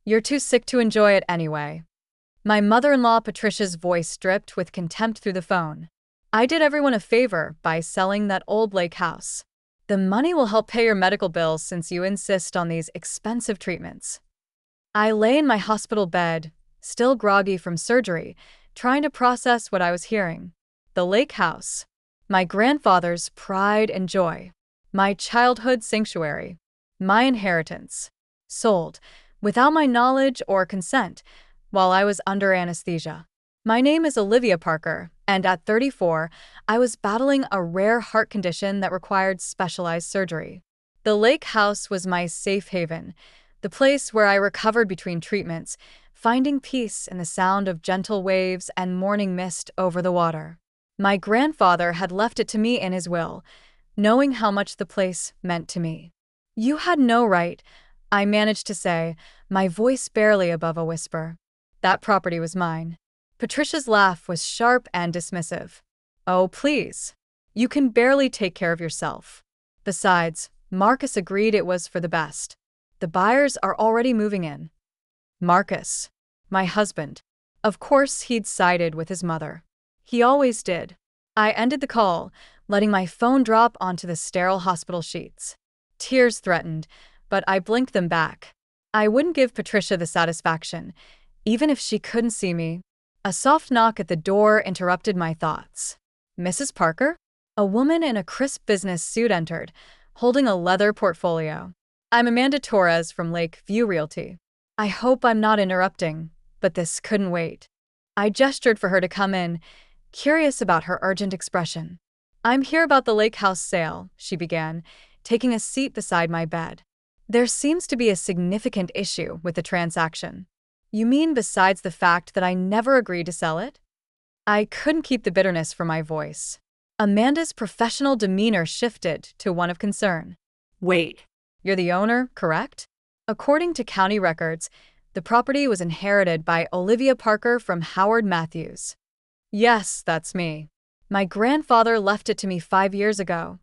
You're too sick to enjoy it anyway. My mother-in-law Patricia's voice dripped with contempt through the phone. I did everyone a favor by selling that old lake house. The money will help pay your medical bills since you insist on these expensive treatments. I lay in my hospital bed, still groggy from surgery, trying to process what I was hearing. The lake house. My grandfather's pride and joy. My childhood sanctuary. My inheritance. Sold, without my knowledge or consent, while I was under anesthesia. My name is Olivia Parker, and at 34, I was battling a rare heart condition that required specialized surgery. The lake house was my safe haven, the place where I recovered between treatments, finding peace in the sound of gentle waves and morning mist over the water. My grandfather had left it to me in his will, knowing how much the place meant to me. You had no right, I managed to say, my voice barely above a whisper. That property was mine. Patricia's laugh was sharp and dismissive. Oh, please. You can barely take care of yourself. Besides, Marcus agreed it was for the best. The buyers are already moving in. Marcus. My husband. Of course he'd sided with his mother. He always did. I ended the call, letting my phone drop onto the sterile hospital sheets. Tears threatened, but I blinked them back. I wouldn't give Patricia the satisfaction, even if she couldn't see me. A soft knock at the door interrupted my thoughts. Mrs. Parker? A woman in a crisp business suit entered, holding a leather portfolio. I'm Amanda Torres from Lake View Realty. I hope I'm not interrupting, but this couldn't wait. I gestured for her to come in, curious about her urgent expression. I'm here about the lake house sale, she began, taking a seat beside my bed. There seems to be a significant issue with the transaction. You mean besides the fact that I never agreed to sell it? I couldn't keep the bitterness from my voice. Amanda's professional demeanor shifted to one of concern. Wait. You're the owner, correct? According to county records, the property was inherited by Olivia Parker from Howard Matthews. Yes, that's me. My grandfather left it to me 5 years ago.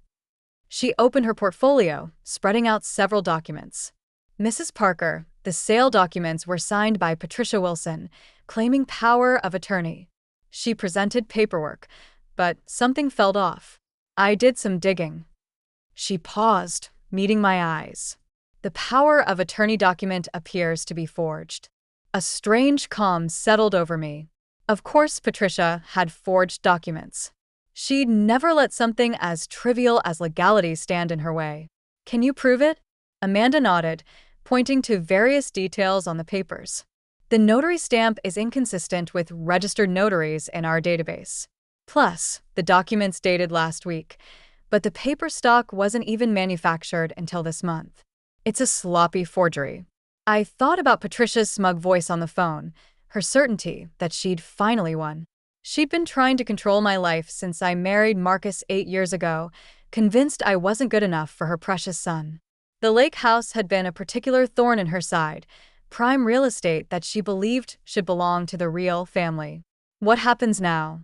She opened her portfolio, spreading out several documents. Mrs. Parker, the sale documents were signed by Patricia Wilson, claiming power of attorney. She presented paperwork, but something felt off. I did some digging. She paused, meeting my eyes. The power of attorney document appears to be forged. A strange calm settled over me. Of course, Patricia had forged documents. She'd never let something as trivial as legality stand in her way. Can you prove it? Amanda nodded, pointing to various details on the papers. The notary stamp is inconsistent with registered notaries in our database. Plus, the documents dated last week, but the paper stock wasn't even manufactured until this month. It's a sloppy forgery. I thought about Patricia's smug voice on the phone, her certainty that she'd finally won. She'd been trying to control my life since I married Marcus 8 years ago, convinced I wasn't good enough for her precious son. The lake house had been a particular thorn in her side, prime real estate that she believed should belong to the real family. What happens now?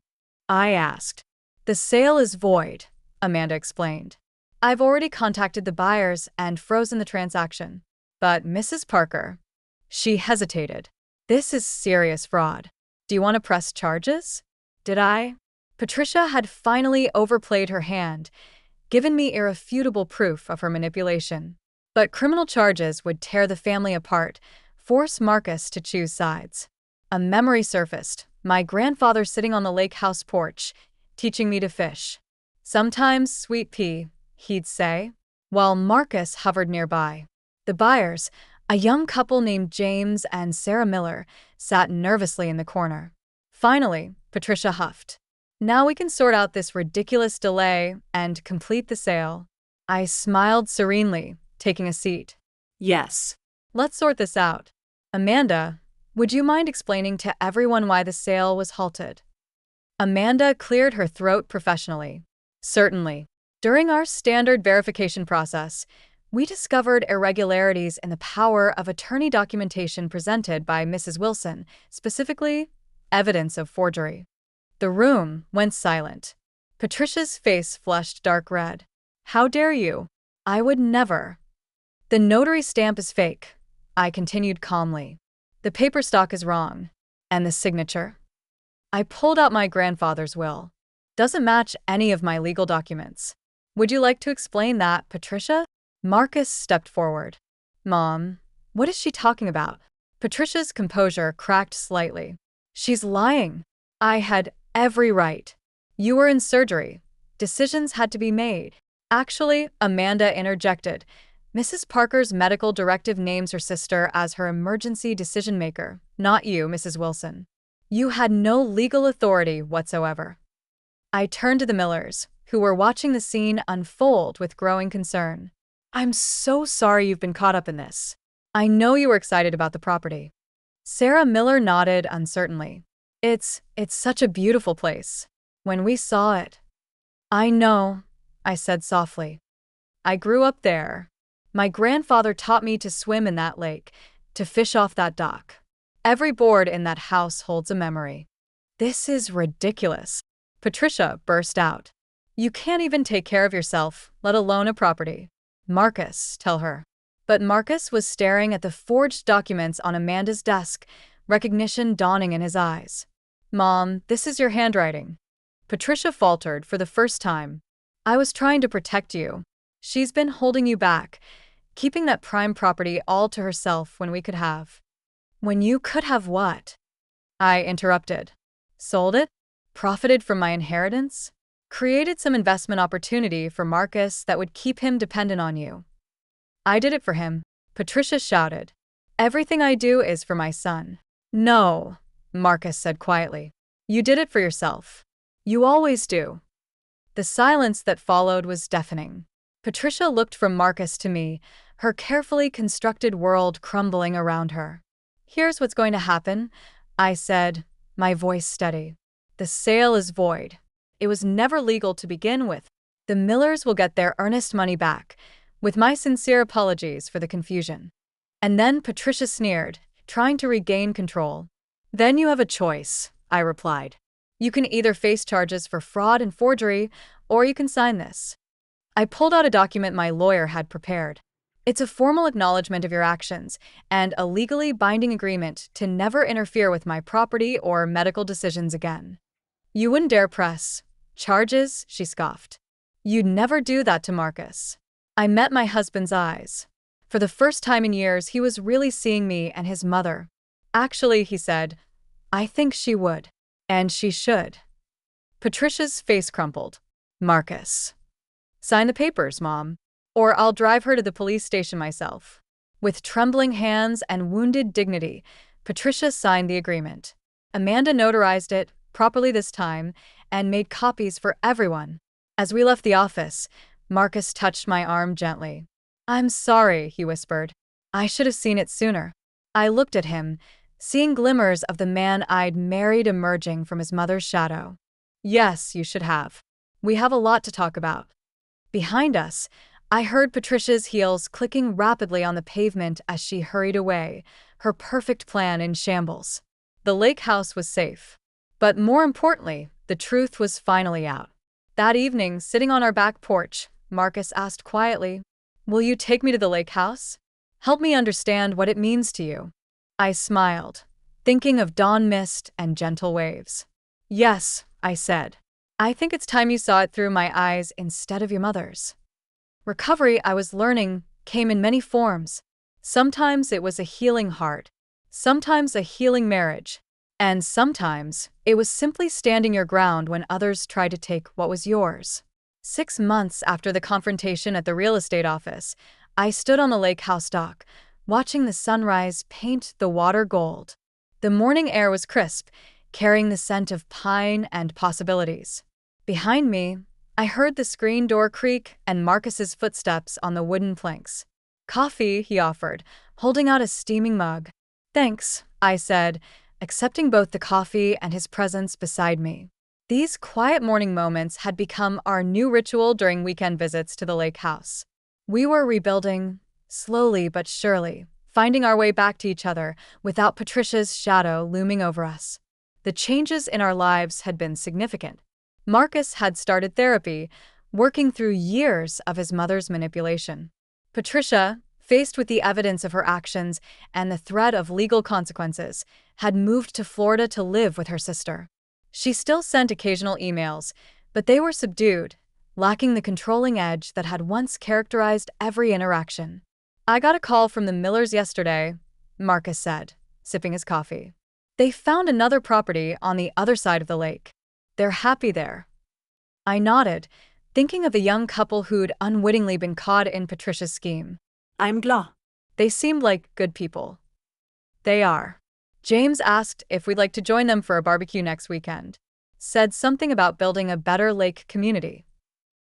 I asked. The sale is void, Amanda explained. I've already contacted the buyers and frozen the transaction. But Mrs. Parker. She hesitated. This is serious fraud. Do you want to press charges? Did I? Patricia had finally overplayed her hand, given me irrefutable proof of her manipulation. But criminal charges would tear the family apart, force Marcus to choose sides. A memory surfaced, my grandfather sitting on the lake house porch, teaching me to fish. Sometimes, sweet pea, he'd say, while Marcus hovered nearby. The buyers, a young couple named James and Sarah Miller, sat nervously in the corner. Finally, Patricia huffed. Now we can sort out this ridiculous delay and complete the sale. I smiled serenely, taking a seat. Yes. Let's sort this out. Amanda, would you mind explaining to everyone why the sale was halted? Amanda cleared her throat professionally. Certainly. During our standard verification process, we discovered irregularities in the power of attorney documentation presented by Mrs. Wilson, specifically, evidence of forgery. The room went silent. Patricia's face flushed dark red. How dare you? I would never. The notary stamp is fake, I continued calmly. The paper stock is wrong. And the signature? I pulled out my grandfather's will. Doesn't match any of my legal documents. Would you like to explain that, Patricia? Marcus stepped forward. Mom, what is she talking about? Patricia's composure cracked slightly. She's lying. I had every right. You were in surgery. Decisions had to be made. Actually, Amanda interjected. Mrs. Parker's medical directive names her sister as her emergency decision-maker, not you, Mrs. Wilson. You had no legal authority whatsoever. I turned to the Millers, who were watching the scene unfold with growing concern. I'm so sorry you've been caught up in this. I know you were excited about the property. Sarah Miller nodded uncertainly. It's such a beautiful place. When we saw it. I know, I said softly. I grew up there. My grandfather taught me to swim in that lake, to fish off that dock. Every board in that house holds a memory. This is ridiculous. Patricia burst out. You can't even take care of yourself, let alone a property. Marcus, tell her. But Marcus was staring at the forged documents on Amanda's desk, recognition dawning in his eyes. Mom, this is your handwriting. Patricia faltered for the first time. I was trying to protect you. She's been holding you back, keeping that prime property all to herself when we could have. When you could have what? I interrupted. Sold it? Profited from my inheritance? Created some investment opportunity for Marcus that would keep him dependent on you. I did it for him, Patricia shouted. Everything I do is for my son. No, Marcus said quietly. You did it for yourself. You always do. The silence that followed was deafening. Patricia looked from Marcus to me, her carefully constructed world crumbling around her. Here's what's going to happen, I said, my voice steady. The sale is void. It was never legal to begin with. The Millers will get their earnest money back, with my sincere apologies for the confusion. And then Patricia sneered, trying to regain control. Then you have a choice, I replied. You can either face charges for fraud and forgery, or you can sign this. I pulled out a document my lawyer had prepared. It's a formal acknowledgement of your actions and a legally binding agreement to never interfere with my property or medical decisions again. You wouldn't dare press charges, she scoffed. You'd never do that to Marcus. I met my husband's eyes. For the first time in years, he was really seeing me and his mother. Actually, he said, I think she would. And she should. Patricia's face crumpled. Marcus. Sign the papers, Mom. Or I'll drive her to the police station myself. With trembling hands and wounded dignity, Patricia signed the agreement. Amanda notarized it, properly this time, and made copies for everyone. As we left the office, Marcus touched my arm gently. I'm sorry, he whispered. I should have seen it sooner. I looked at him, seeing glimmers of the man I'd married emerging from his mother's shadow. Yes, you should have. We have a lot to talk about. Behind us, I heard Patricia's heels clicking rapidly on the pavement as she hurried away, her perfect plan in shambles. The lake house was safe. But more importantly, the truth was finally out. That evening, sitting on our back porch, Marcus asked quietly, Will you take me to the lake house? Help me understand what it means to you. I smiled, thinking of dawn mist and gentle waves. Yes, I said. I think it's time you saw it through my eyes instead of your mother's. Recovery, I was learning, came in many forms. Sometimes it was a healing heart, sometimes a healing marriage, and sometimes it was simply standing your ground when others tried to take what was yours. 6 months after the confrontation at the real estate office, I stood on the lake house dock, watching the sunrise paint the water gold. The morning air was crisp, carrying the scent of pine and possibilities. Behind me, I heard the screen door creak and Marcus's footsteps on the wooden planks. Coffee, he offered, holding out a steaming mug. Thanks, I said, accepting both the coffee and his presence beside me. These quiet morning moments had become our new ritual during weekend visits to the lake house. We were rebuilding, slowly but surely, finding our way back to each other without Patricia's shadow looming over us. The changes in our lives had been significant. Marcus had started therapy, working through years of his mother's manipulation. Patricia, faced with the evidence of her actions and the threat of legal consequences, had moved to Florida to live with her sister. She still sent occasional emails, but they were subdued, lacking the controlling edge that had once characterized every interaction. "I got a call from the Millers yesterday," Marcus said, sipping his coffee. "They found another property on the other side of the lake. They're happy there." I nodded, thinking of the young couple who'd unwittingly been caught in Patricia's scheme. I'm glad. They seemed like good people. They are. James asked if we'd like to join them for a barbecue next weekend. Said something about building a better lake community.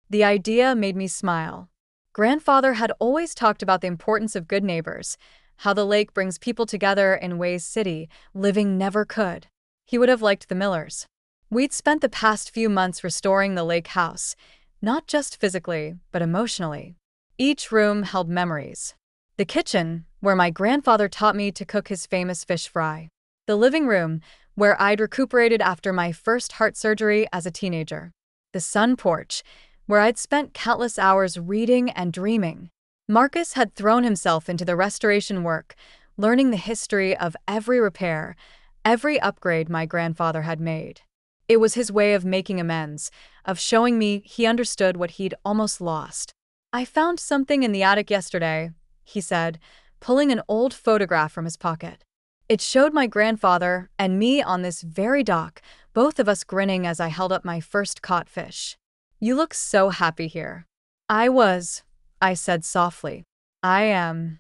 The idea made me smile. Grandfather had always talked about the importance of good neighbors, how the lake brings people together in ways city living never could. He would have liked the Millers. We'd spent the past few months restoring the lake house, not just physically, but emotionally. Each room held memories. The kitchen, where my grandfather taught me to cook his famous fish fry. The living room, where I'd recuperated after my first heart surgery as a teenager. The sun porch, where I'd spent countless hours reading and dreaming. Marcus had thrown himself into the restoration work, learning the history of every repair, every upgrade my grandfather had made. It was his way of making amends, of showing me he understood what he'd almost lost. "I found something in the attic yesterday," he said, pulling an old photograph from his pocket. It showed my grandfather and me on this very dock, both of us grinning as I held up my first caught fish. "You look so happy here." "I was," I said softly. "I am.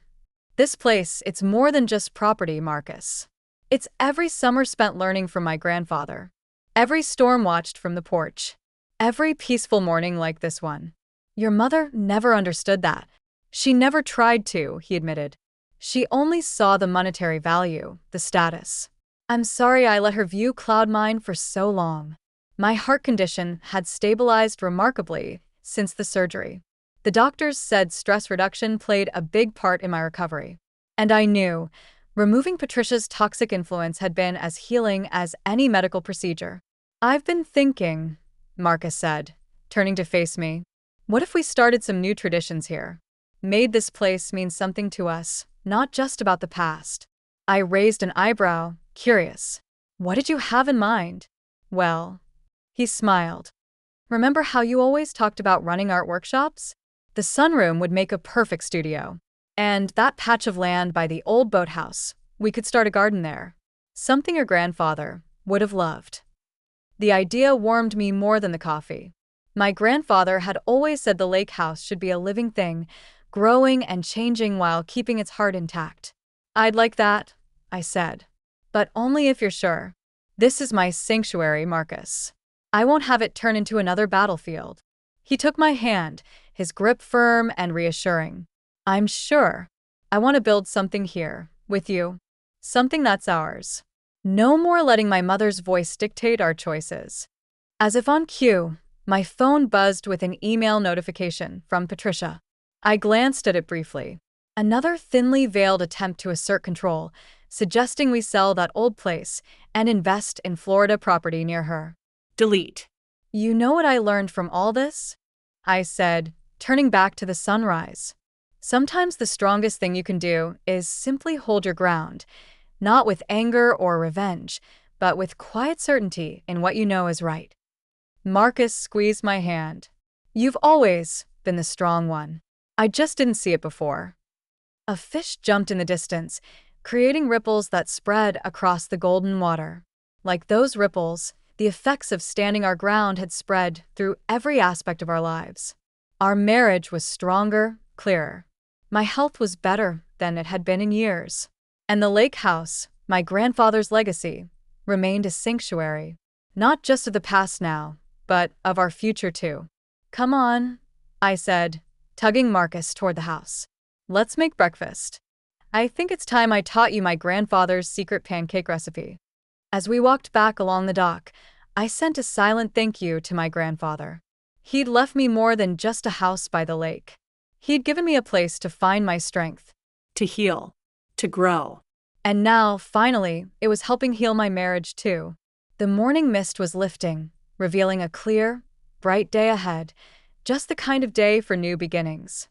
This place, it's more than just property, Marcus. It's every summer spent learning from my grandfather. Every storm watched from the porch. Every peaceful morning like this one." "Your mother never understood that." "She never tried to," he admitted. "She only saw the monetary value, the status. I'm sorry I let her view cloud mine for so long. My heart condition had stabilized remarkably since the surgery. The doctors said stress reduction played a big part in my recovery. And I knew removing Patricia's toxic influence had been as healing as any medical procedure." "I've been thinking," Marcus said, turning to face me. "What if we started some new traditions here? Made this place mean something to us, not just about the past." I raised an eyebrow, curious. "What did you have in mind?" "Well," he smiled. "Remember how you always talked about running art workshops? The sunroom would make a perfect studio. And that patch of land by the old boathouse, we could start a garden there. Something your grandfather would have loved." The idea warmed me more than the coffee. My grandfather had always said the lake house should be a living thing, growing and changing while keeping its heart intact. "I'd like that," I said. "But only if you're sure. This is my sanctuary, Marcus. I won't have it turn into another battlefield." He took my hand, his grip firm and reassuring. "I'm sure. I want to build something here, with you. Something that's ours. No more letting my mother's voice dictate our choices." As if on cue, my phone buzzed with an email notification from Patricia. I glanced at it briefly. Another thinly veiled attempt to assert control, suggesting we sell that old place and invest in Florida property near her. Delete. "You know what I learned from all this?" I said, turning back to the sunrise. "Sometimes the strongest thing you can do is simply hold your ground, not with anger or revenge, but with quiet certainty in what you know is right." Marcus squeezed my hand. "You've always been the strong one. I just didn't see it before." A fish jumped in the distance, creating ripples that spread across the golden water. Like those ripples, the effects of standing our ground had spread through every aspect of our lives. Our marriage was stronger, clearer. My health was better than it had been in years. And the lake house, my grandfather's legacy, remained a sanctuary, not just of the past now, but of our future too. "Come on," I said, tugging Marcus toward the house. "Let's make breakfast. I think it's time I taught you my grandfather's secret pancake recipe." As we walked back along the dock, I sent a silent thank you to my grandfather. He'd left me more than just a house by the lake. He'd given me a place to find my strength, To heal. To grow. and now, finally, it was helping heal my marriage too. The morning mist was lifting, revealing a clear, bright day ahead, just the kind of day for new beginnings.